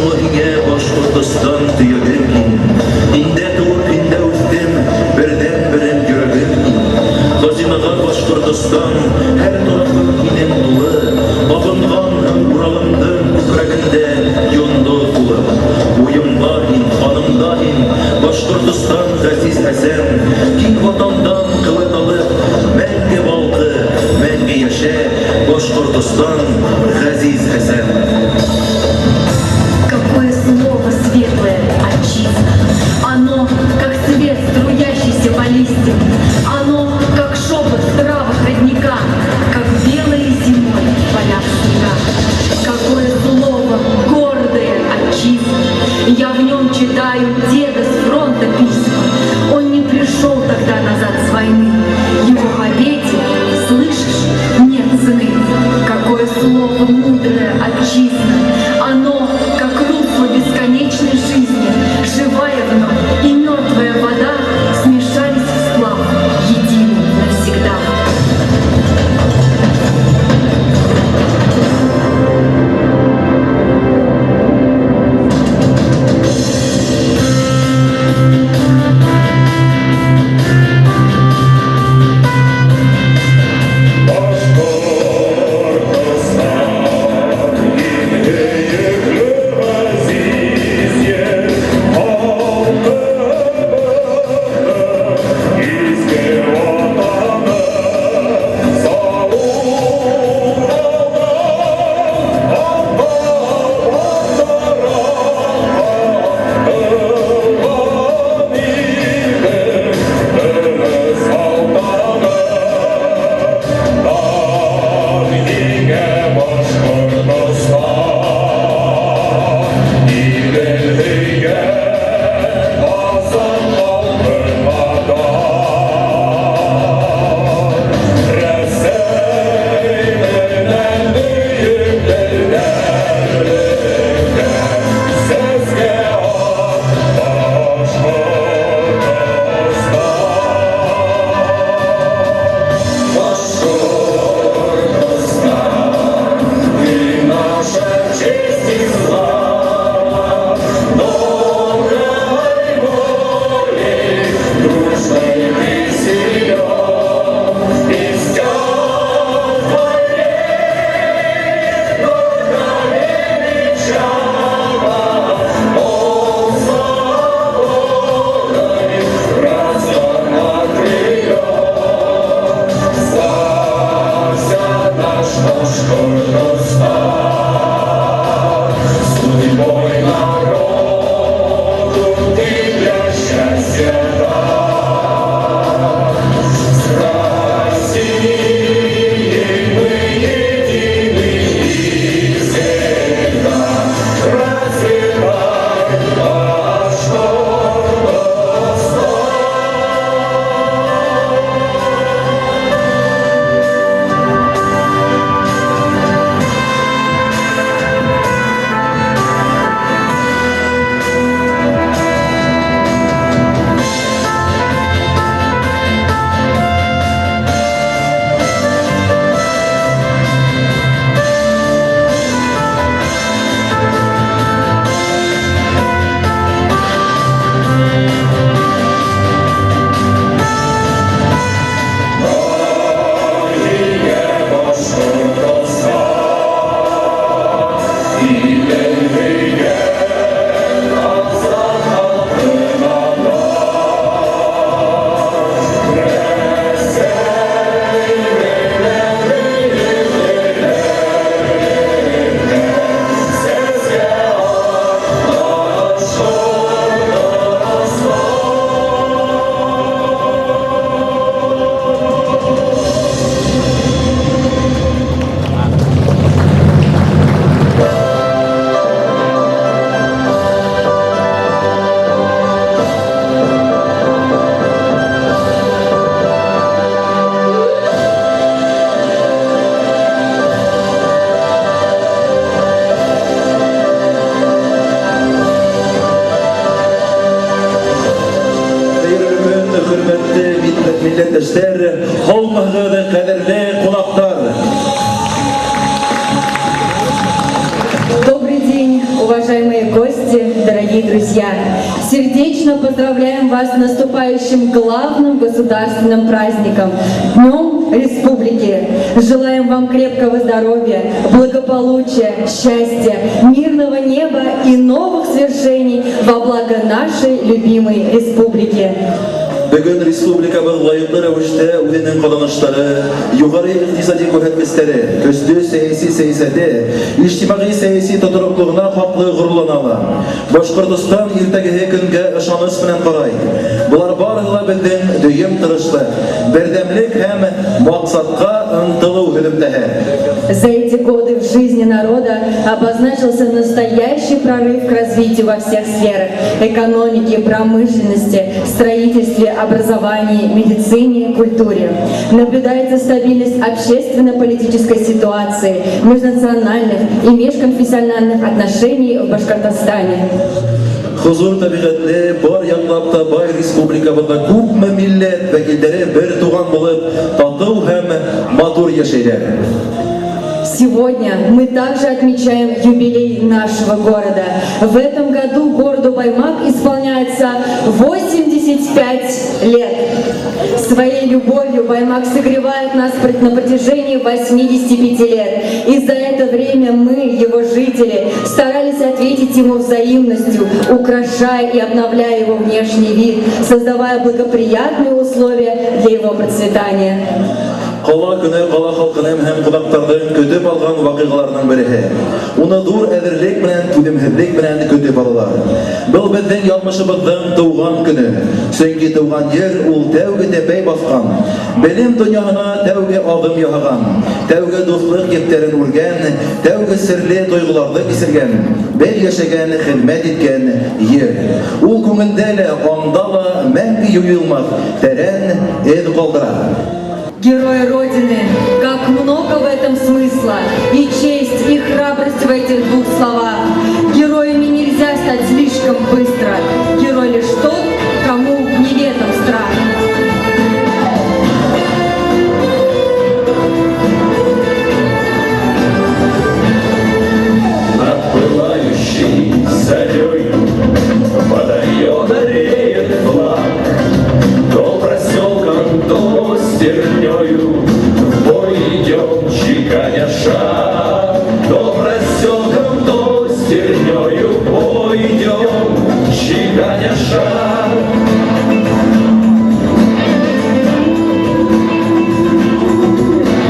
Шомыгиге Башкортостан түйөгем кин. Инде туып, инде үттем, берден-берен йөрәгем кин. Хазинага Башкортостан һәр тарафым минем тулы. Абынган һәм Уралымдың күкрәгендә йонды тулы. Уемда һин, ханымда һин, Башкортостан ғәзиз Хәсән. Кин ватандан кылыт алып, мәңге балкы, мәңге яшә, Башкортостан ғәзиз Хәсән. Какое слово светлое, отчизна! Оно, как свет, струящийся по листьям. Оно, как шепот в травах родника, как белые зимой поля снега. Какое слово гордое, отчизна! Я в нем читаю деда с фронта письма. Он не пришел тогда назад с войны. Его победе, слышишь, нет цены. Какое слово мудрое, отчизна! Оно, как русло бесконечной жизни, живая в нем и мертвая вода смешались в сплав, единый навсегда. милләттәшләр, һаумыһлы кадерле кунаклар. Добрый день, уважаемые гости, дорогие друзья! Сердечно поздравляем вас с наступающим главным государственным праздником – Днем Республики! Желаем вам крепкого здоровья, благополучия, счастья, мирного неба и новых свершений во благо нашей любимой республики! Bugün Respublikabız layıklı rəvişdə özünün qazanışları, yuqarı iqtisadi görhətmesləri, köstü siyasi siyasəti, ictimai siyasi tuturuqluğuna haqlı qurulanalı. Başqırtıstan irtəgəyə güngə ışanış bilen qaray. Bunlar barıqla bildim düyüm tırışlı, berdemlik hem maqsadqa ıntılıu hüdümdəhə. За эти годы в жизни народа обозначился настоящий прорыв к развитию во всех сферах – экономике, промышленности, строительстве, образовании, медицине, культуре. Наблюдается стабильность общественно-политической ситуации, межнациональных и межконфессиональных отношений в Башкортостане. Huzur tabiatli bar yanlapta bay respublikabızda күпме millet vekilleri bir tuğan bulup tatıl hem matur yaşaylar. Сегодня мы также отмечаем юбилей нашего города. В этом году городу Баймак исполняется 85 лет. Своей любовью Баймак согревает нас на протяжении 85 лет. И за это время мы, его жители, старались ответить ему взаимностью, украшая и обновляя его внешний вид, создавая благоприятные условия для его процветания. Qala günü qala halkının hem qulaqtardan kötüp alğan vaqıqlarının birihi. Onu dur edirlik bilen, tüdümhizlik bilen kötüp alırlar. Bu bizden yanlışımızdan tuğan günü. Çünkü tuğan yer ul tevge tepey basqan. Bilim dünyasına tevge adım yahıgan. Tevge dostluk yepterin urgen. Tevge sirli duygularda isirgen. Bir yaşagan, hizmet etken yer. Ul көңілдәлі, андала, мәңгі юйылмaz. Тәрән ед қалдыра. Герои Родины, как много в этом смысла, и честь, и храбрость в этих двух словах. Героями нельзя стать слишком быстро, герой лишь тот, кому неведом страх. Над пылающей зарей водоема реет флаг, то проселком, то стернёю в бой идем, чеканя шаг. То проселком, то стернёю в бой идем, чеканя шаг.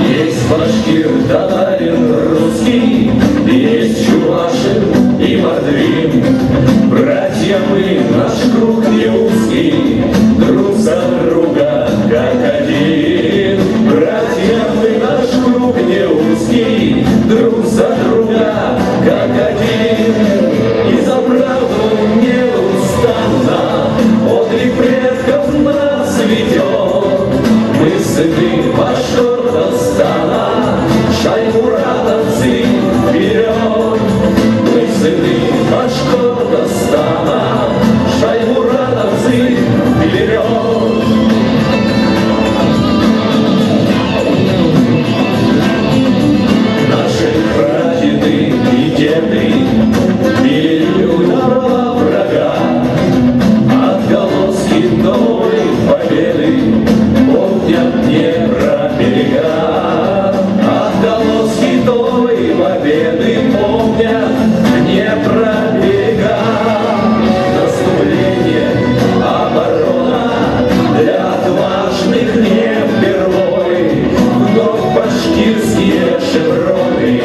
Есть башкир, татарин, русский, есть чувашин и мордвин. Братья мы, наш круг не узкий, друг за друга как один. Братья мы, наш круг не узкий, друг за друга как один. И за правду неустанно подвиг предков нас ведет. Мы сыны Башкортостана, шаймуратовцы вперед. Мы сыны Башкортостана, шаймуратовцы вперед. Наши прадеды и деды били лютого врага, отголоски той победы помнят Днепра берега. Отголоски той победы помнят Днепра берега. Наступление, оборона для отважных не впервой. Вновь башкирские шевроны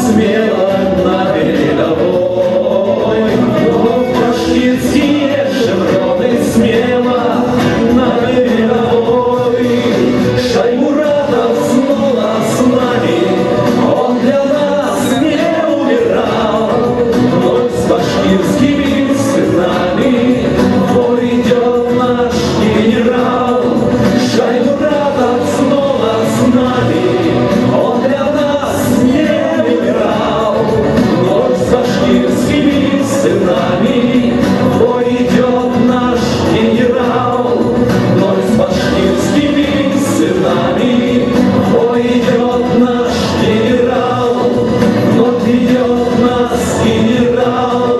смело на передовой. Вновь башкирские шевроны смело на передовой. Шаймуратов снова с нами, он для нас не умирал. Вновь с башкирскими сынами в бой идет наш генерал. Шаймуратов снова с нами, он для нас не умирал. Вновь с башкирскими сынами в бой идет наш генерал. Вновь с башкирскими сынами в бой идет наш генерал. Вновь ведет нас генерал.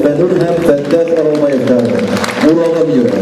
Fedül hem Feddet Aramayevler. Uralım yürek.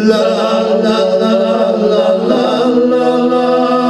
la la la la la la la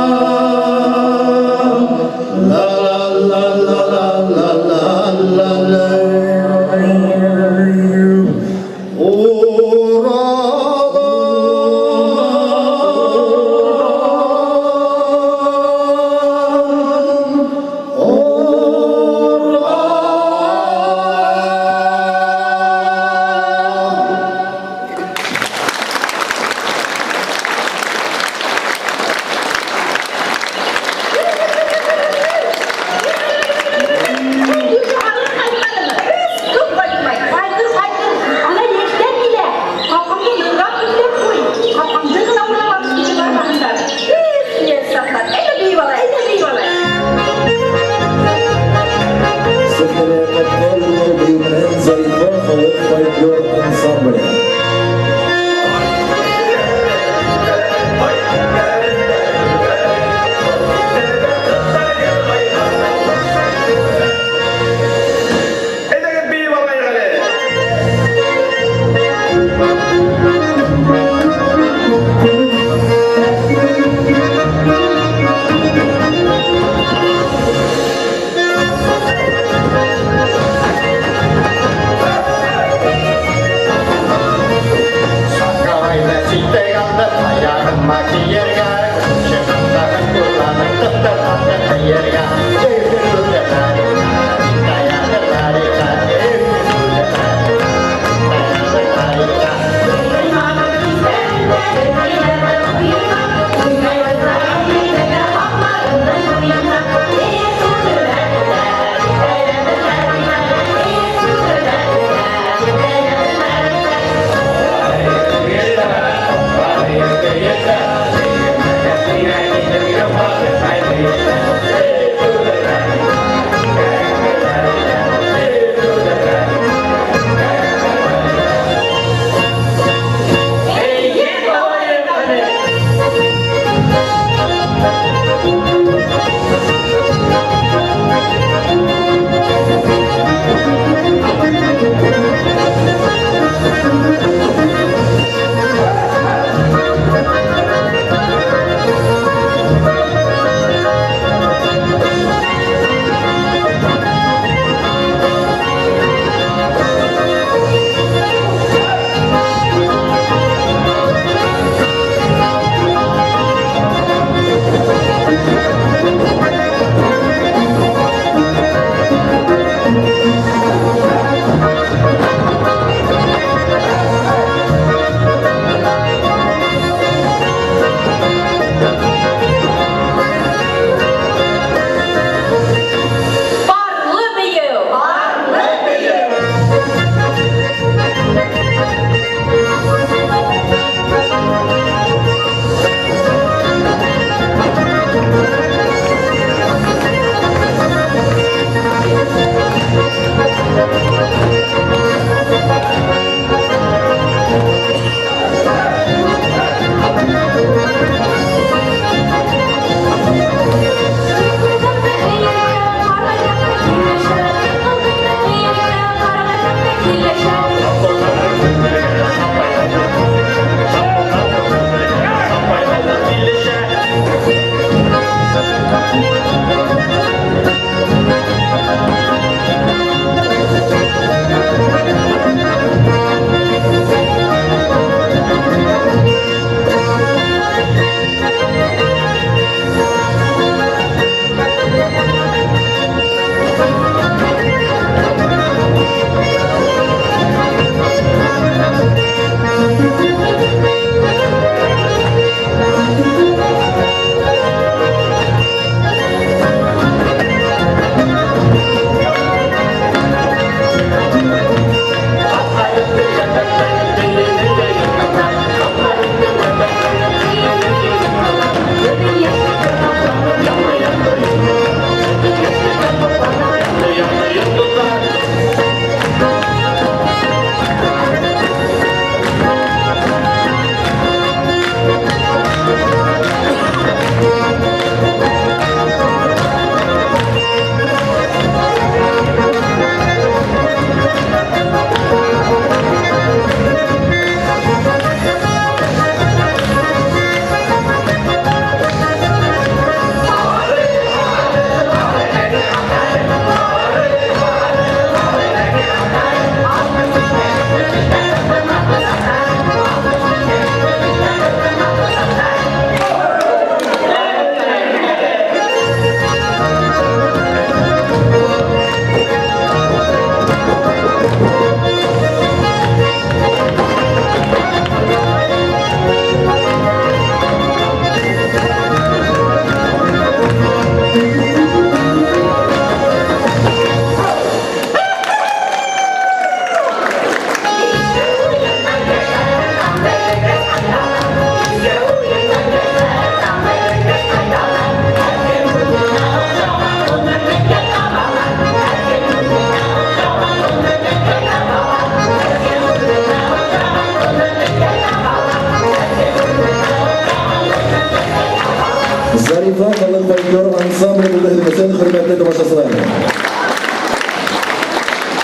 Зарифа халык фольклор ансамбле бүлегебезнең хөрмәтле тамашачылар.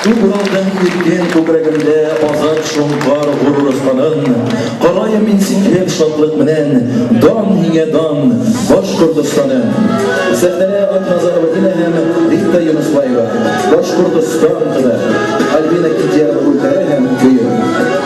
Күп уралдан иркен күкрәгемдә азат шуңкар горур оспанын. Караем мин синең шатлык менән, дан һиңә дан, Башкортстаным. Сәхнәдә Атназарова Динә һәм Рита Юнуслаева, Башкортстан кызы, Альбина Китярова Гөлтәрә һәм көе.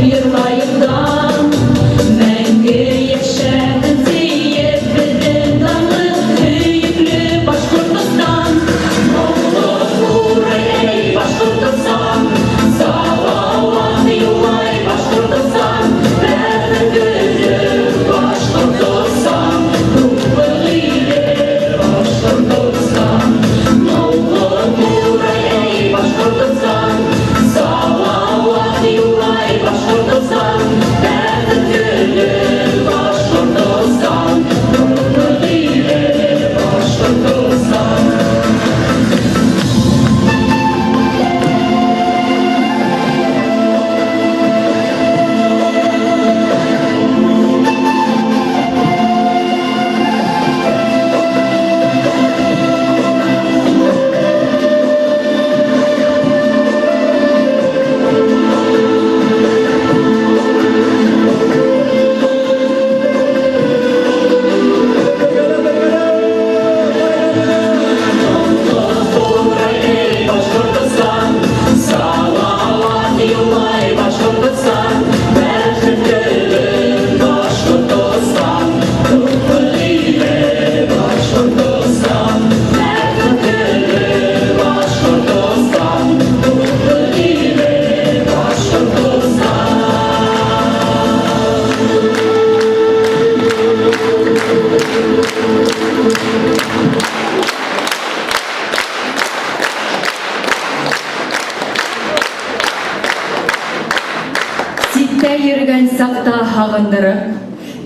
йырлайымдан. Мәңге яшәтен сөеп безнең данлы сөекле Башкортстан. Моңлы Курай, эй, Башкортстан, салават юлай Башкортстан. Бәрнең гөле Башкортстан, тугры иле Башкортстан. Моңлы Курай, эй, Башкортстан, салават юлай Башкортстан. Бәрнең гөле Башкортстан, тугры иле Башкортстан. Башкортстан, салават юлай Башкортстан. Бәрнең гөле Башкортстан, тугры иле Башкортстан. Бәрнең гөле Башкортстан, тугры иле Башкортстан. Ситтә йөргән сакта һагындырып,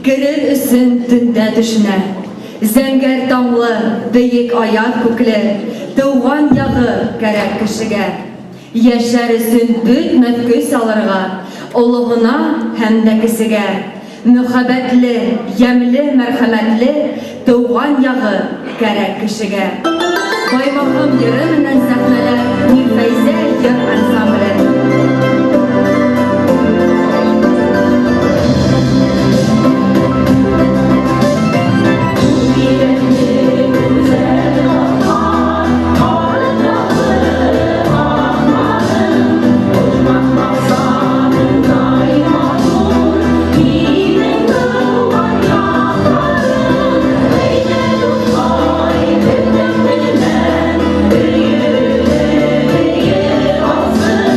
керер өсөн төндә төшенә. Зәңгәр таңлы, бөек аяк күкле, тыуган ягы кәрәк кешегә. Яшәр өсөн бөтмәс көс алырга, олыгына һәм дә кесегә. Мөхәббәтле, ямьле, мәрхәмәтле, тыуган ягы кәрәк кешегә. Баймакым йыры менән сәхнәлә Мирфәйзә йыр ансамбле. Alsın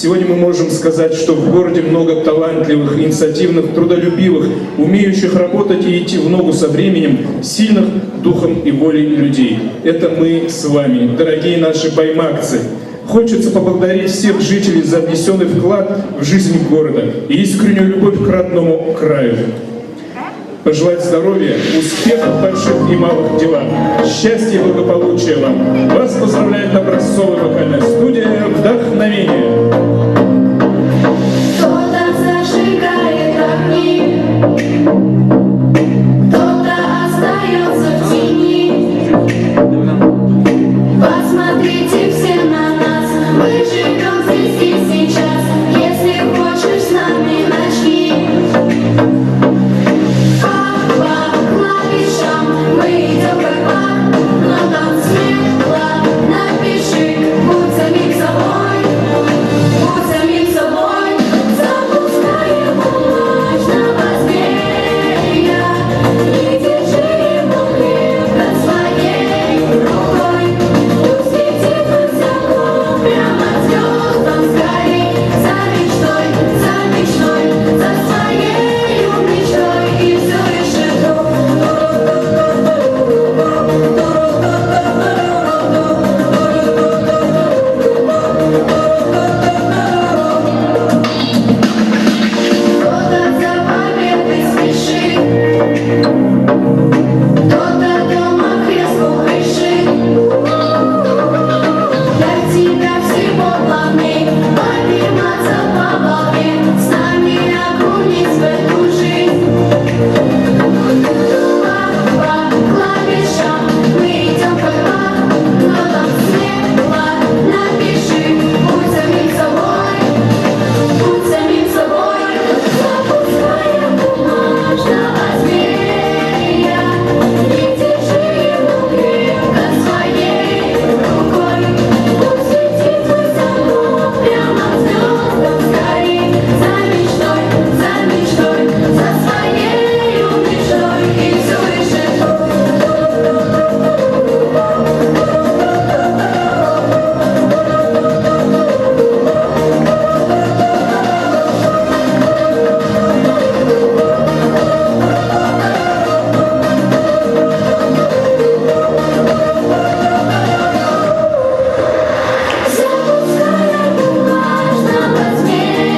Сегодня мы можем сказать, что в городе много талантливых, инициативных, трудолюбивых, умеющих работать и идти в ногу со временем, сильных духом и волей людей. Это мы с вами, дорогие наши баймакцы. Хочется поблагодарить всех жителей за внесенный вклад в жизнь города и искреннюю любовь к родному краю. Пожелать здоровья, успехов в больших и малых делах, счастья и благополучия вам. Вас поздравляет образцовая вокальная студия «Вдохновение». Кто-то зажигает огни, кто-то остается в тени. Посмотрите все на нас, мы живем здесь и сейчас. Если хочешь с нами, начни. По клавишам мы идем как пар, но там смело напиши, будь самим собой, будь самим собой. Запускаем бумажного змея и держи его крепко своей рукой. Пусть летит высоко, прямо к звездам скорей, за мечтой, за своей мечтой, и все решит. Кто-то за победой спешит, кто-то дома кресло крыши. Для тебя всего главней подниматься по волне, с нами окунись в эту жизнь. По клавишам мы идем как пар, но там смело напиши, будь самим собой, будь самим собой. Запускаем бумажного змея и держи его крепко своей рукой. Пусть летит высоко, прямо к звездам скорей, за мечтой, за своей мечтой, и все решит. Запускаем бумажного змея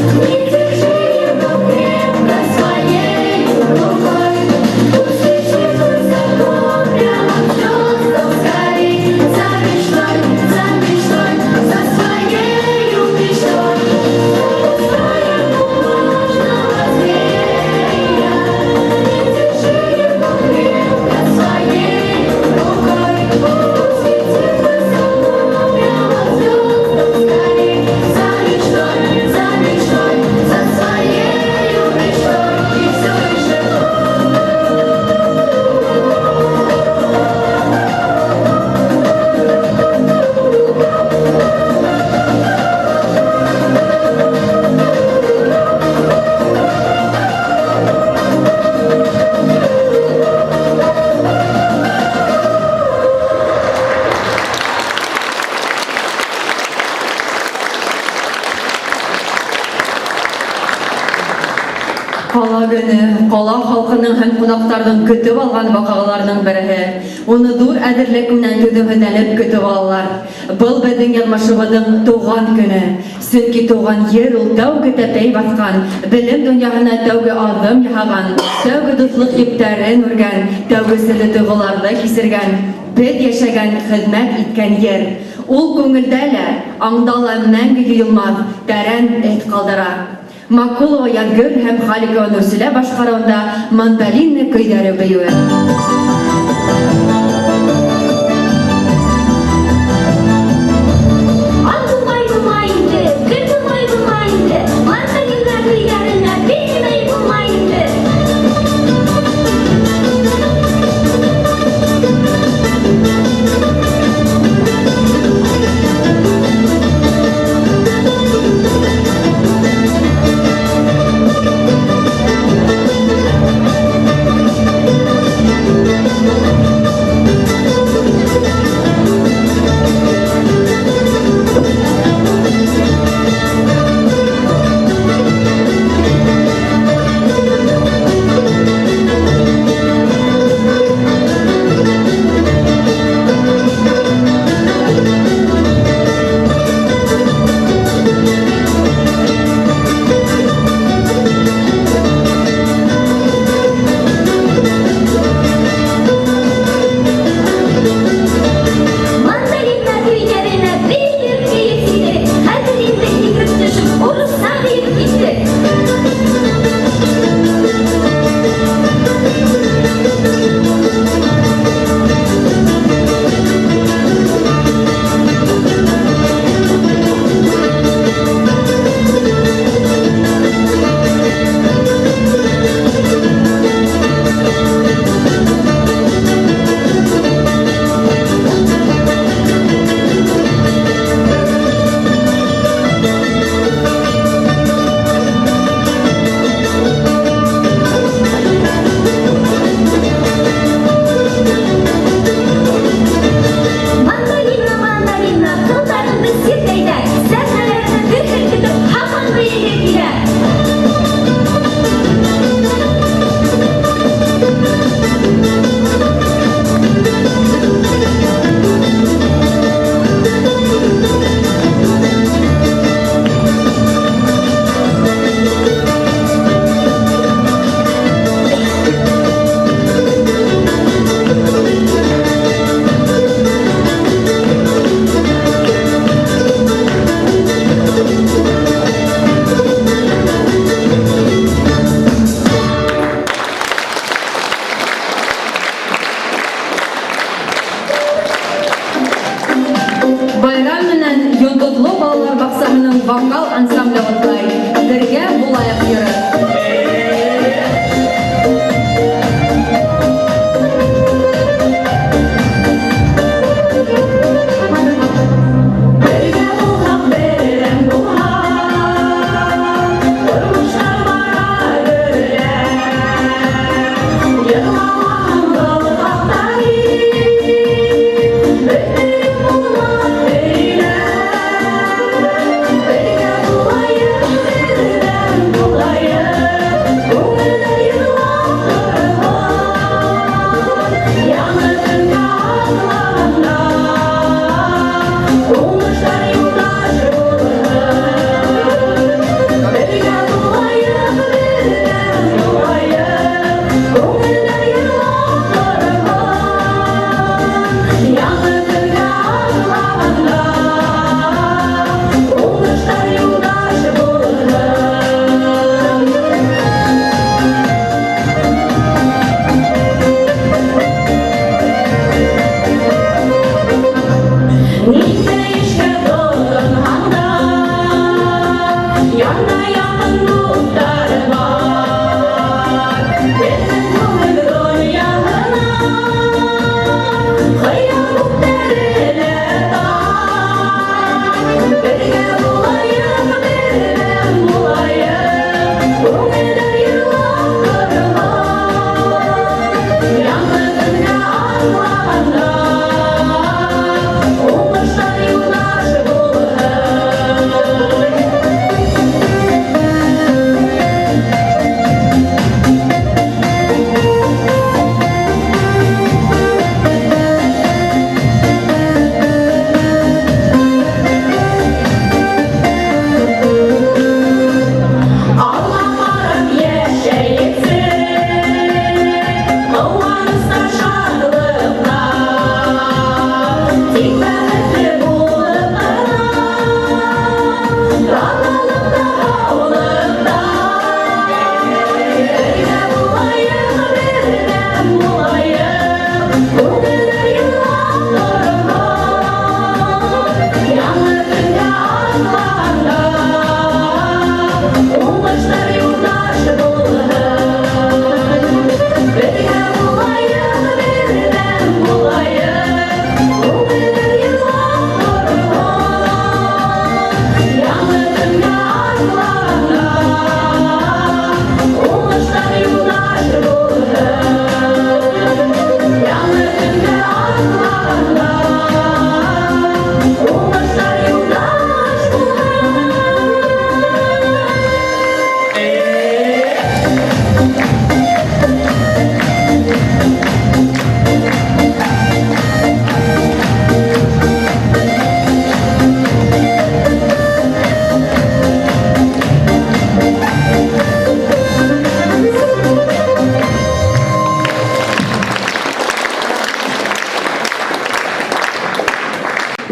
и держи его крепко своей рукой. Пусть летит высоко, прямо к звездам скорей, за мечтой, за своей мечтой. Запускаем бумажного змея и держи его крепко своей рукой. Пусть летит высоко, прямо к звездам скорей, за мечтой, за своей мечтой, и все решит. Кала көне, кала халкының һәм кунакларның көтеп алган вакыйгаларның бере. Уны зур әзерлек белән түземләнеп көтеп алалар. Был безнең язмышыбызның туган көне. Сөнки туган җир ул тәүге тәпәй баскан, белем дөньясына тәүге адым яһаган, тәүге дуслык иптәрен үргән, тәүге серле тугыларны кисергән, без яшәгән, хезмәт иткән җир. Ул күңелдә лә, аңда ла мәңге юылмас, тәрән эт калдыра. Макулова Янгөл һәм Халикова Нурсилә башкаруында мандолина көйләре быюы. Алтынбай булмайынды, Көтүбай булмайынды, мандолина көйләренә беймәй булмайынды. Байрам менән йондоҙло балалар баҡсаһының вокал ансамбле утлай. Бергә булайыҡ йөрөп.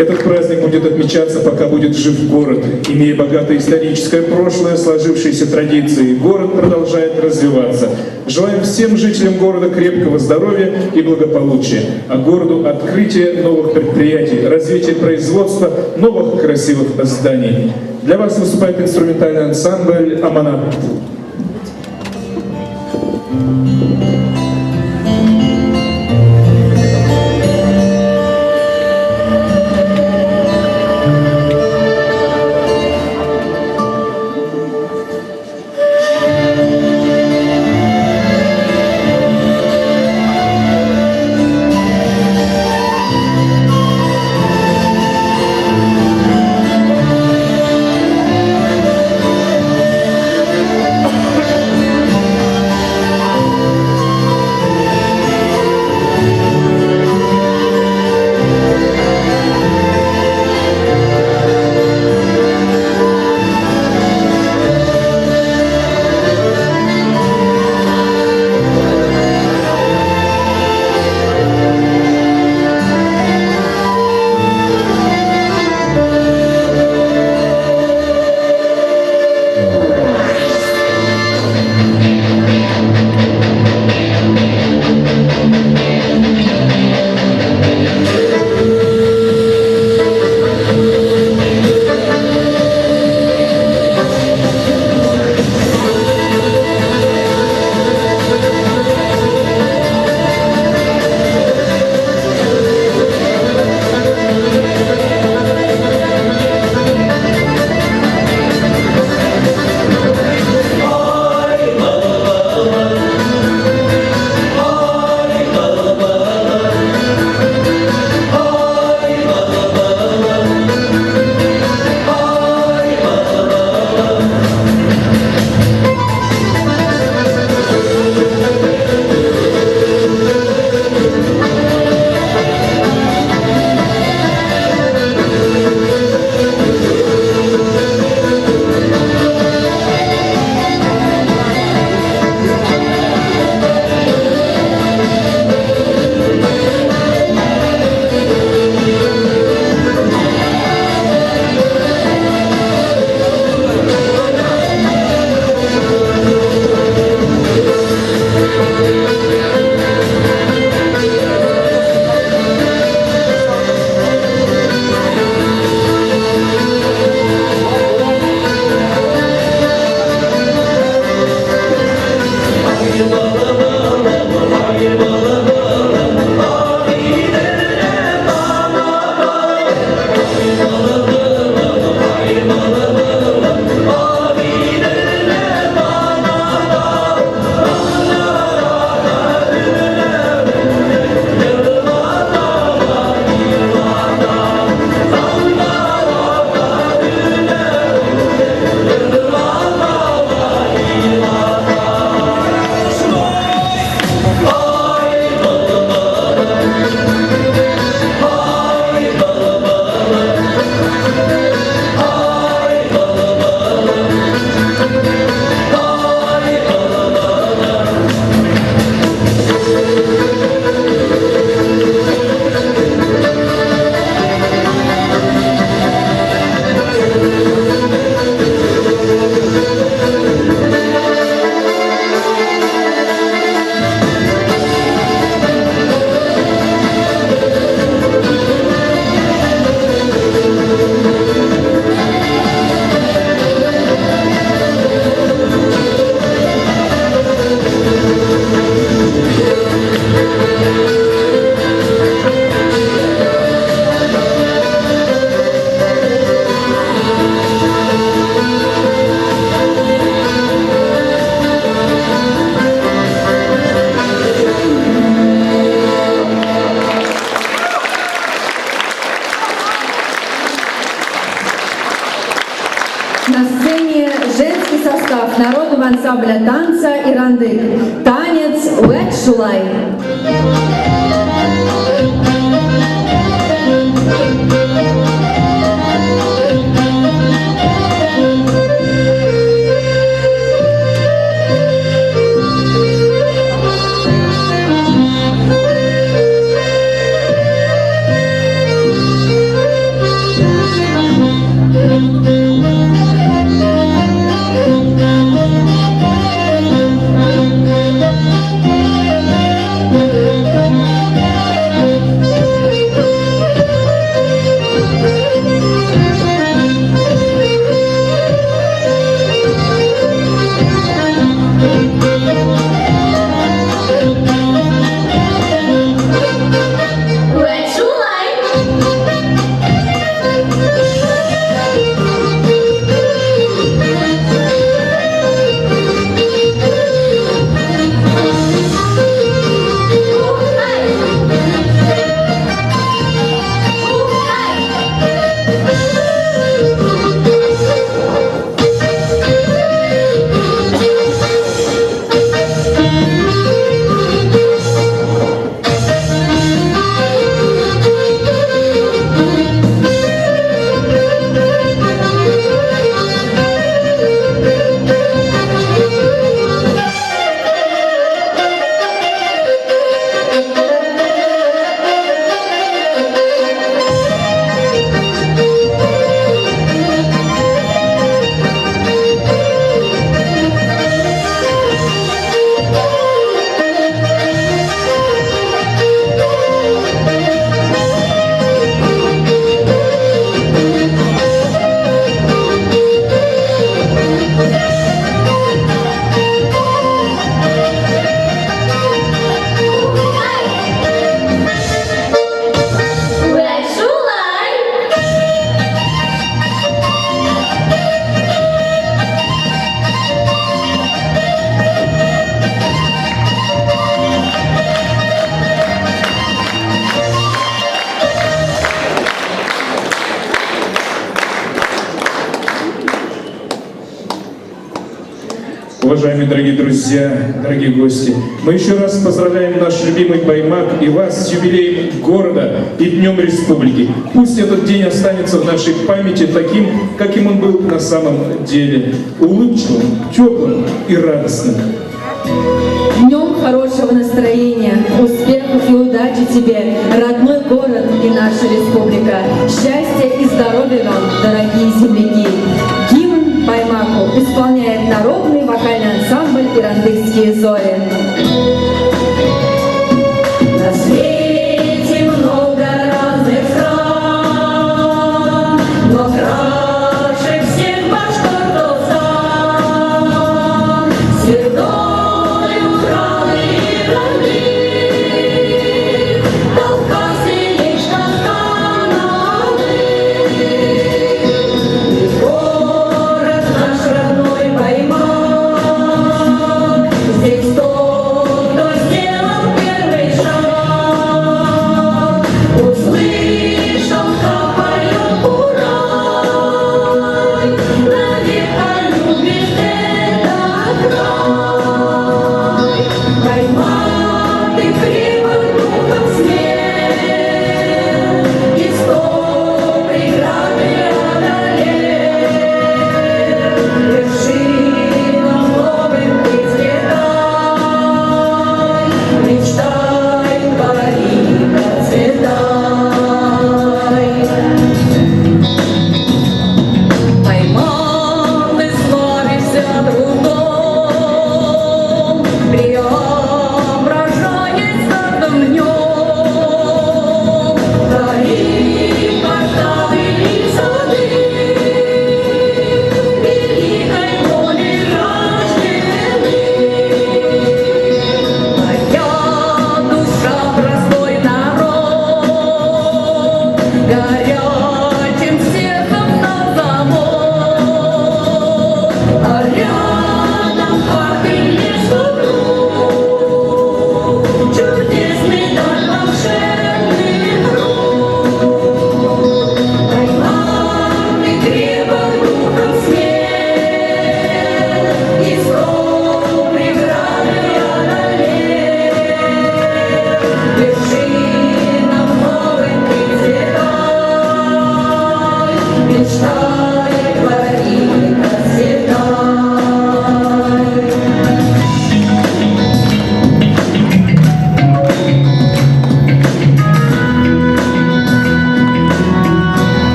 Этот праздник будет отмечаться, пока будет жив город. Имея богатое историческое прошлое, сложившиеся традиции, город продолжает развиваться. Желаем всем жителям города крепкого здоровья и благополучия, а городу открытия новых предприятий, развития производства новых красивых зданий. Для вас выступает инструментальный ансамбль «Аманат». народного ансамбля танца «Ирандык». Танец «Уэт Шулай». Уважаемые дорогие друзья, дорогие гости, мы еще раз поздравляем наш любимый Баймак и вас с юбилеем города и Днем Республики. Пусть этот день останется в нашей памяти таким, каким он был на самом деле, улыбчивым, теплым и радостным. Днем хорошего настроения, успехов и удачи тебе, родной город и наша республика. Счастья и здоровья вам, дорогие земляки. Гимн Баймаку исполняет народный вокальный ансамбль «Ирандыкские зори». На свете много разных стран, но краше всех Башкортостан. Святой украли Ирандык, Кавказ и лишь Канады. Город наш родной Баймак, здесь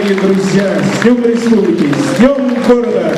дорогие друзья, с Днем Республики, с Днем города!